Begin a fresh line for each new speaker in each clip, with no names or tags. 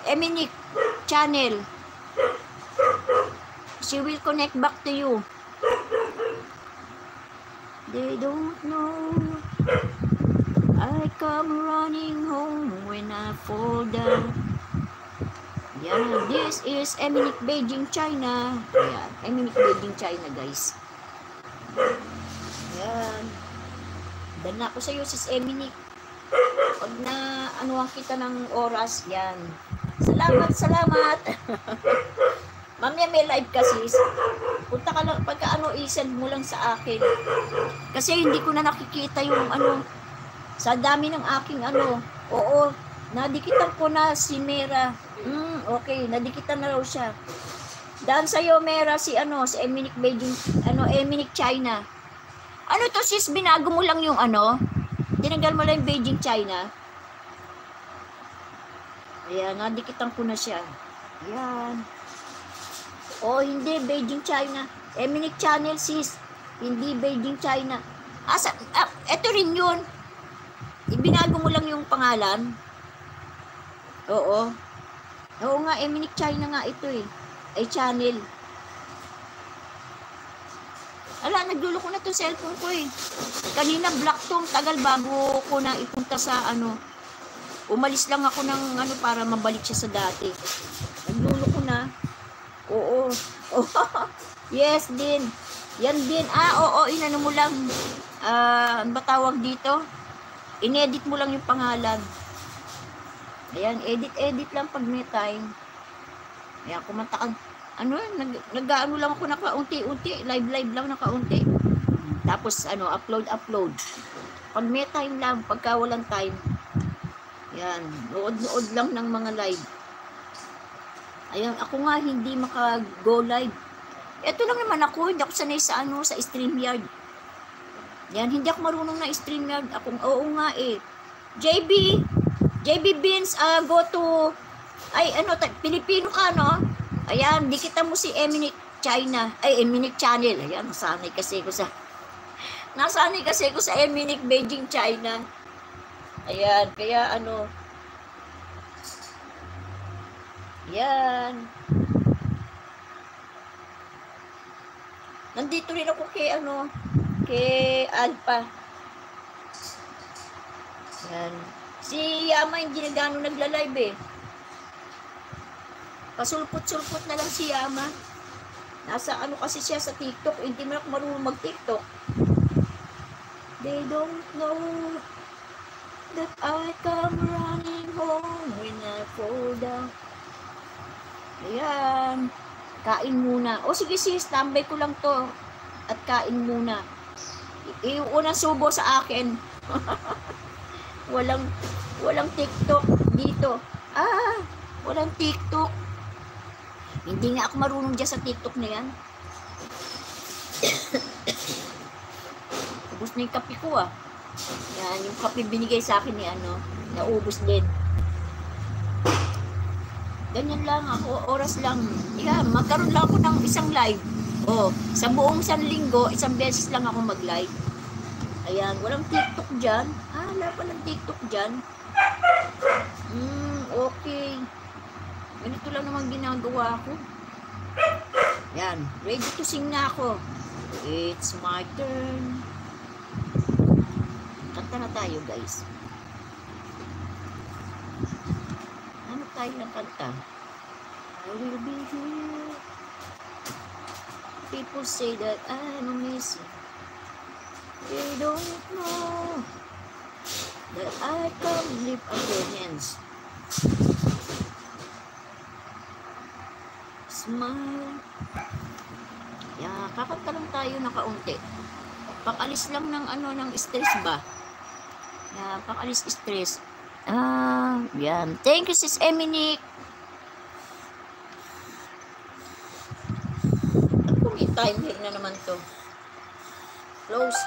Eminik channel. She will connect back to you. They don't know I come running home when I fall down. Yeah, this is Eminik Beijing, China. Ayan, Eminik Beijing, China, guys. Ayan. Dan na ako sa iyo, sis Eminik. Pag na anuhan kita ng oras, yan. Salamat, salamat. Mamaya may live ka, sis. Punta ka lang, pagka ano, isend mo lang sa akin. Kasi hindi ko na nakikita yung ano, sa dami ng aking ano. Oo, nadikitan ko na si Mera. Okay, nadikitan na raw siya. Dahil sa'yo, Mera, si ano, si Eminik Beijing, ano, Eminik China. Ano to, sis, binago mo lang yung ano? Tinanggal mo lang yung Beijing, China. Ayan, nadikitan ko na siya. Ayan. Oh, hindi, Beijing, China. Eminik channel, sis. Hindi Beijing, China. Eto rin yun. Ibinago mo lang yung pangalan. Oo. Oo nga, Eminik China nga ito eh. Ay, channel. Ala, nagdulo ko na itong cellphone ko eh. Kanina black tong tagal bago ko na ipunta sa ano. Umalis lang ako ng ano para mabalik siya sa dati. Nagdulo ko na. Oo. Yes din. Yan din. Oo, inano mo lang. Ano ba tawag dito? Inedit mo lang yung pangalan. Ayan, edit lang pag may time. Ayan, kumanta ka. Ano, nag-ano lang ako na kaunti-unti. Live lang na kaunti. Tapos, ano, upload. Pag may time lang, pagka walang time. Ayan, nood lang ng mga live. Ayan, ako nga hindi maka-go live. Ito lang naman ako, hindi ako sanay sa ano, sa StreamYard. Yan, hindi ako marunong na StreamYard. Oo nga eh. JB Beans, go to, ay ano, Pilipino ka, no? Ayan, dikita mo si Eminik China, ay Eminik Channel. Ayan, nasanay kasi ko sa Eminik Beijing, China. Ayan, kaya ano, yan. Nandito rin ako kay ano, kay Alpha. Yan. Si Yama hindi na gano'ng nagla-live eh. Pasulpot-sulpot na lang si Yama. Nasa ano kasi siya sa TikTok, hindi mo na marunong mag-TikTok. They don't know that I come running home when I fall down. Ayan. Kain muna. O sige sis, tambay ko lang to. At kain muna. Yung unang subo sa akin. Walang TikTok dito. Walang TikTok. Hindi nga ako marunong dyan sa TikTok na yan. Ubus na yung kape ko ah. Yan, yung kape binigay sa akin ni ano, naubos din. Ganyan lang ako, oras lang. Yeah, magkaroon lang ako ng isang live. Sa buong isang linggo, isang beses lang ako mag-live. Ayan, walang TikTok dyan. Wala palang TikTok dyan. Okay. Ganito lang naman ginagawa ko. Ayan, ready to sing na ako. It's my turn. Kanta na tayo, guys. Ano tayo ng kanta? I will be here. People say that I'm amazing. They don't know that I can lift up your hands. Smile. Yeah, kakanta lang tayo na kaunti. Pang-alis lang ng ano, ng stress ba? Yeah, pang-alis stress. Yan. Thank you, sis Eminik. Kung may time here na naman to. Close.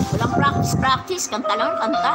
Walang practice. Kanta lang, kanta.